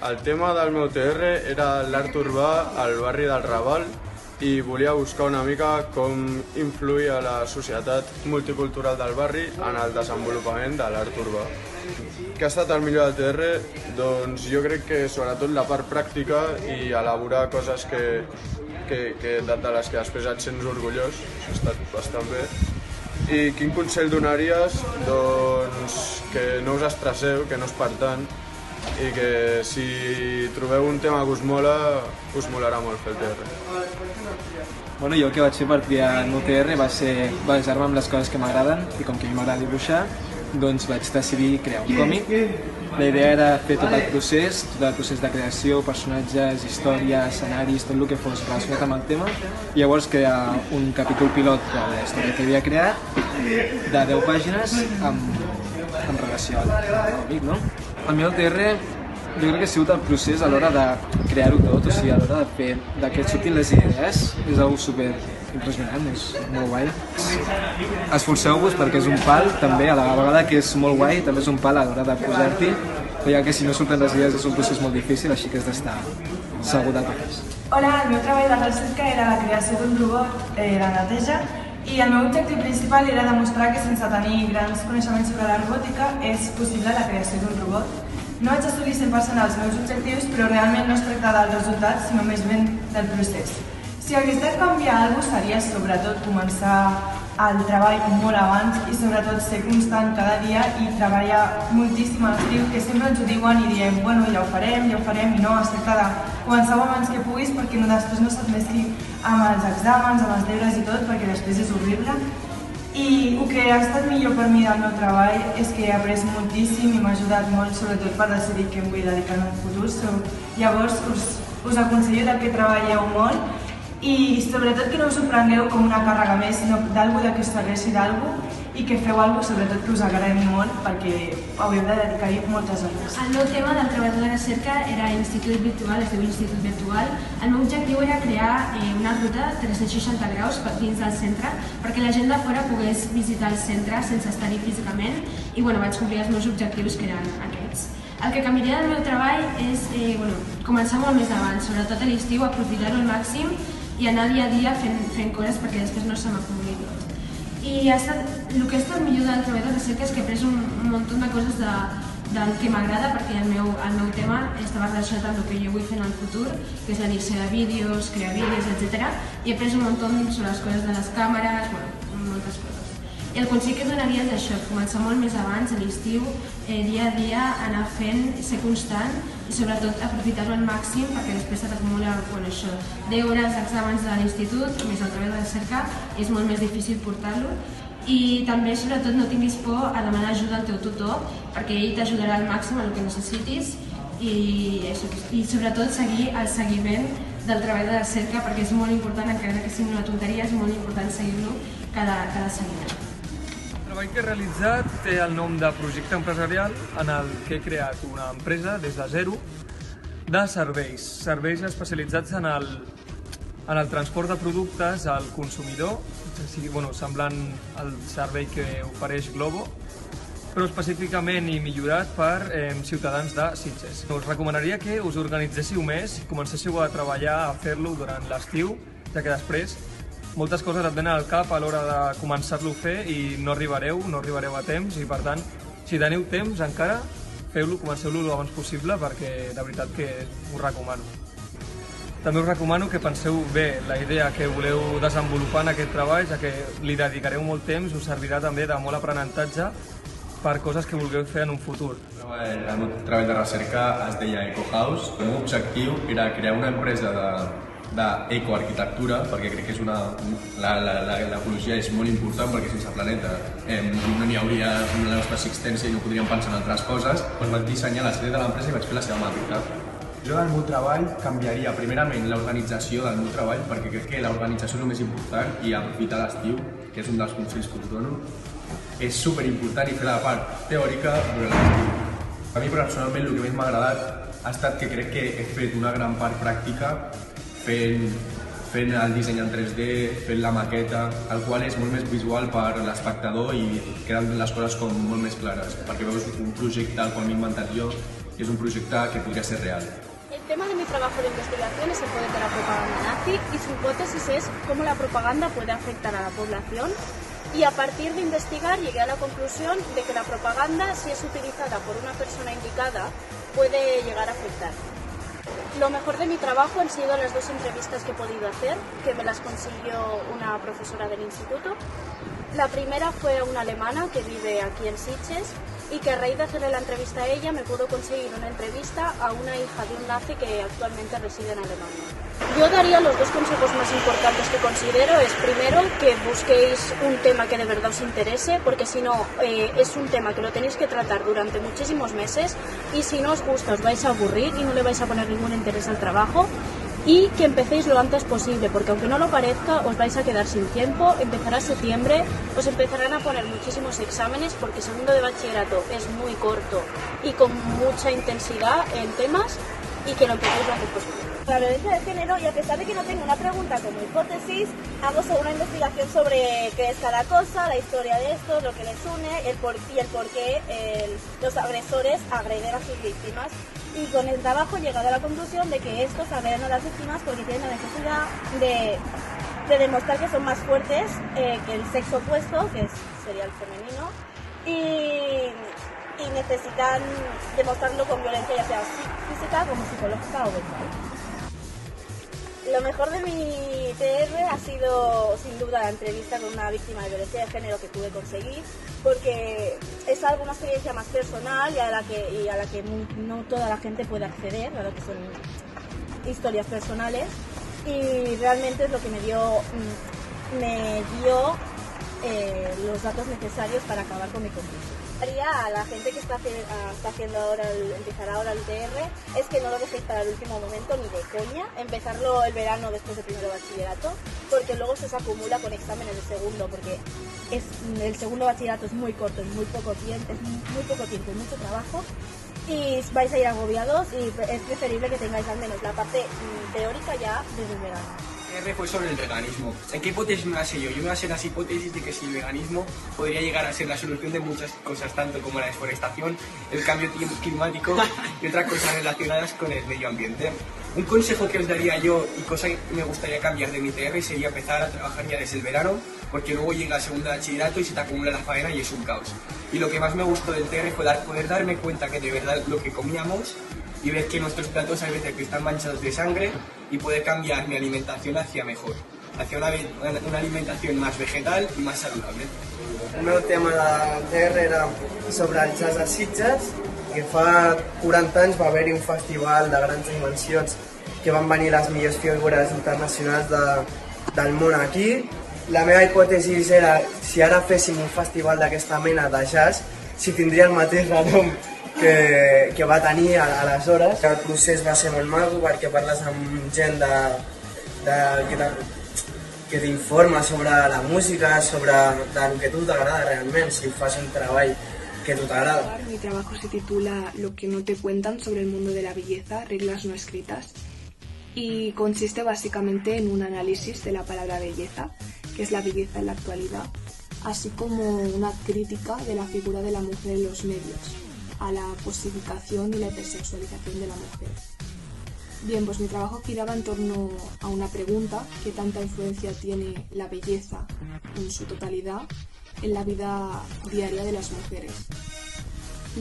El tema del meu TR era l'art urbà al barri del Raval i volia buscar una mica com influir a la societat multicultural del barri en el desenvolupament de l'art urbà. Què ha estat el millor del TR? Doncs jo crec que sobretot la part pràctica i elaborar coses de les que després et sents orgullós, això ha estat bastant bé. I quin consell donaries? Doncs que no us estresseu, que no és per tant, i que si trobeu un tema que us mola, us molarà molt fer el TR. Bueno, jo el que vaig fer per triar el meu TR va ser basar-me en les coses que m'agraden i com que a mi m'agrada dibuixar, doncs vaig decidir crear un còmic. La idea era fer tot el procés de creació, personatges, història, escenaris, tot el que fos relacionat amb el tema, i llavors crear un capítol pilot de la història que havia creat de 10 pàgines en relació al còmic, no? El meu TR jo crec que ha sigut el procés a l'hora de crear-ho tot, o sigui, a l'hora de que et surtin les idees, és una cosa super impressionant, és molt guai. Esforceu-vos perquè és un pal, també, a la vegada que és molt guai, també és un pal a l'hora de posar-t'hi, ja que si no surten les idees és un procés molt difícil, així que has d'estar segur de totes. Hola, el meu treball de recerca era la creació d'un robot de neteja i el meu objectiu principal era demostrar que sense tenir grans coneixements sobre la robòtica és possible la creació d'un robot. No vaig assolir 100% els meus objectius, però realment no es tracta del resultat, sinó més ben del procés. Si hagués de canviar alguna cosa seria sobretot començar el treball molt abans i sobretot ser constant cada dia i treballar moltíssim a l'estiu, que sempre ens ho diuen i diem, bueno, ja ho farem, i no, es tracta de començar abans que puguis perquè després no se't mescli amb els exàmens, amb els deures i tot, perquè després és horrible. I el que ha estat millor per mi del meu treball és que he après moltíssim i m'ha ajudat molt, sobretot per decidir què em vull dedicar en el futur. Llavors us aconsello que treballeu molt i sobretot que no us ho prengueu com una càrrega més, sinó d'algú que us serveixi d'algú i que feu alguna cosa sobretot que us agradi molt perquè haureu de dedicar-hi moltes hores. El meu tema del treball de recerca era Institut Virtual, es diu Institut Virtual. El meu objectiu era crear una ruta 360 graus dins del centre perquè la gent de fora pogués visitar el centre sense estar-hi físicament i vaig complir els meus objectius que eren aquests. El que canviaria del meu treball és començar molt més abans, sobretot a l'estiu, aprofitar-ho al màxim i anar dia a dia fent coses perquè després no se m'acumuli tot. I el que ha estat millor del treball de recerca és que he après un munt de coses del que m'agrada perquè el meu tema estava relacionat amb el que jo vull fer en el futur, que és l'edició de vídeos, crear vídeos, etc. I he après un munt sobre les coses de les càmeres, moltes coses. I el consell que donaria és això, començar molt més abans, a l'estiu, dia a dia, anar fent, ser constant i sobretot aprofitar-ho al màxim perquè després s'acumula 10 hores d'exàmens de l'institut, més el treball de recerca, és molt més difícil portar-lo. I també, sobretot, no tinguis por a demanar ajuda al teu tutor perquè ell t'ajudarà al màxim en el que necessitis i sobretot seguir el seguiment del treball de recerca perquè és molt important, encara que sigui una tonteria, és molt important seguir-lo cada seguiment. El treball que he realitzat té el nom de projecte empresarial en el que he creat una empresa des de zero de serveis especialitzats en el transport de productes al consumidor, semblant al servei que ofereix Glovo, però específicament i millorat per ciutadans de Sitges. Us recomanaria que us organitzéssiu més i comencéssiu a treballar, a fer-lo durant l'estiu, ja que després moltes coses et venen al cap a l'hora de començar-lo a fer i no arribareu a temps i per tant, si teniu temps encara, feu-lo, comenceu-lo el abans possible perquè de veritat que us recomano. També us recomano que penseu bé la idea que voleu desenvolupar en aquest treball, ja que li dedicareu molt temps, us servirà també de molt aprenentatge per coses que vulgueu fer en un futur. El meu treball de recerca es deia EcoHouse. El meu objectiu era crear una empresa d'ecoarquitectura, perquè crec que l'ecologia és molt important perquè sense planeta no n'hi hauria la nostra existència i no podríem pensar en altres coses. Vaig dissenyar la sèrie de l'empresa i vaig fer la seva màquina. Jo del meu treball canviaria primerament l'organització del meu treball perquè crec que l'organització és el més important i aprofitar l'estiu, que és un dels consells que us dono, és superimportant i fer la part teòrica durant l'estiu. A mi personalment el que més m'ha agradat ha estat que crec que he fet una gran part pràctica fent el disseny en 3D, fent la maqueta, el qual és molt més visual per l'espectador i queden les coses com molt més clares, perquè veus un projecte al qual m'he inventat jo que és un projecte que podria ser real. El tema de mi trabajo de investigación es el poder de la propaganda nazi y su hipótesis es cómo la propaganda puede afectar a la población, y a partir de investigar llegué a la conclusión de que la propaganda, si es utilizada por una persona indicada, puede llegar a afectar. Lo mejor de mi trabajo han sido las 2 entrevistas que he podido hacer, que me las consiguió una profesora del instituto. La primera fue a una alemana que vive aquí en Sitges y que a raíz de hacerle la entrevista a ella me pudo conseguir una entrevista a una hija de un nazi que actualmente reside en Alemania. Yo daría los 2 consejos más importantes que considero. Es primero que busquéis un tema que de verdad os interese, porque si no es un tema que lo tenéis que tratar durante muchísimos meses y si no os gusta os vais a aburrir y no le vais a poner ningún interés al trabajo. Y que empecéis lo antes posible, porque aunque no lo parezca, os vais a quedar sin tiempo. Empezará septiembre, os empezarán a poner muchísimos exámenes, porque segundo de bachillerato es muy corto y con mucha intensidad en temas, y que lo empecéis lo antes posible. La violencia de género, y a pesar de que no tengo una pregunta como hipótesis, hago sobre una investigación sobre qué es cada cosa, la historia de esto, lo que les une, el por qué los agresores agreden a sus víctimas. Y con el trabajo he llegado a la conclusión de que estos agreden a las víctimas porque tienen la necesidad de demostrar que son más fuertes que el sexo opuesto, que sería el femenino, y necesitan demostrarlo con violencia, ya sea física como psicológica o verbal. Lo mejor de mi TR ha sido sin duda la entrevista con una víctima de violencia de género que pude conseguir, porque es una experiencia más personal y a la que no toda la gente puede acceder, dado que son historias personales, y realmente es lo que me dio los datos necesarios para acabar con mi conclusión. A la gente que empezará ahora el TR es que no lo dejéis para el último momento ni de coña, empezarlo el verano después de primero de bachillerato, porque luego se os acumula con exámenes de segundo, porque el segundo bachillerato es muy corto, es muy poco tiempo y mucho trabajo, y vais a ir agobiados, y es preferible que tengáis al menos la parte teórica ya desde el verano. R fue sobre el veganismo. ¿En qué hipótesis me basé yo? Yo me basé en las hipótesis de que si el veganismo podría llegar a ser la solución de muchas cosas, tanto como la deforestación, el cambio climático y otras cosas relacionadas con el medio ambiente. Un consejo que os daría yo, y cosa que me gustaría cambiar de mi TR, sería empezar a trabajar ya desde el verano, porque luego llega el segundo bachillerato y se te acumula la faena y es un caos. Y lo que más me gustó del TR fue poder darme cuenta que de verdad lo que comíamos, y ver que nuestros platos hay veces que están manchados de sangre, y poder cambiar mi alimentación hacia mejor, hacia una alimentación más vegetal i més saludable. El meu tema de TR era sobre el jazz a Sitges, que fa 40 anys va haver-hi un festival de grans dimensions que van venir les millors figures internacionals del món aquí. La meva hipòtesi era, si ara féssim un festival d'aquesta mena de jazz, si tindria el mateix renom que va tenir aleshores. El procés va ser molt maco perquè parles amb gent que t'informa sobre la música, sobre el que a tu t'agrada realment, si fas un treball que a tu t'agrada. Mi trabajo se titula Lo que no te cuentan sobre el mundo de la belleza, reglas no escritas, y consiste básicamente en un análisis de la palabra belleza, que es la belleza en la actualidad, así como una crítica de la figura de la mujer en los medios, a la cosificación y la hipersexualización de la mujer. Bien, pues mi trabajo giraba en torno a una pregunta: ¿qué tanta influencia tiene la belleza en su totalidad en la vida diaria de las mujeres?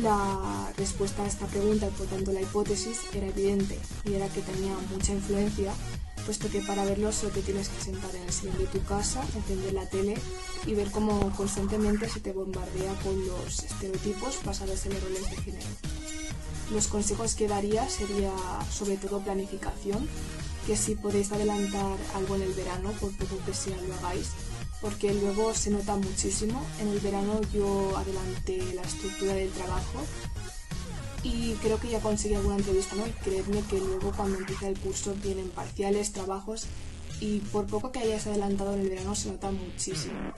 La respuesta a esta pregunta, y por tanto la hipótesis, era evidente, y era que tenía mucha influencia, puesto que para verlo solo te tienes que sentar en el sillón de tu casa, encender la tele y ver cómo constantemente se te bombardea con los estereotipos basados en los roles de género. Los consejos que daría sería sobre todo planificación, que si podéis adelantar algo en el verano, por poco que sea, lo hagáis, porque luego se nota muchísimo. En el verano yo adelanté la estructura del trabajo y creo que ya conseguí alguna entrevista, ¿no? Y creedme que luego cuando empieza el curso vienen parciales, trabajos, y por poco que hayáis adelantado en el verano se nota muchísimo.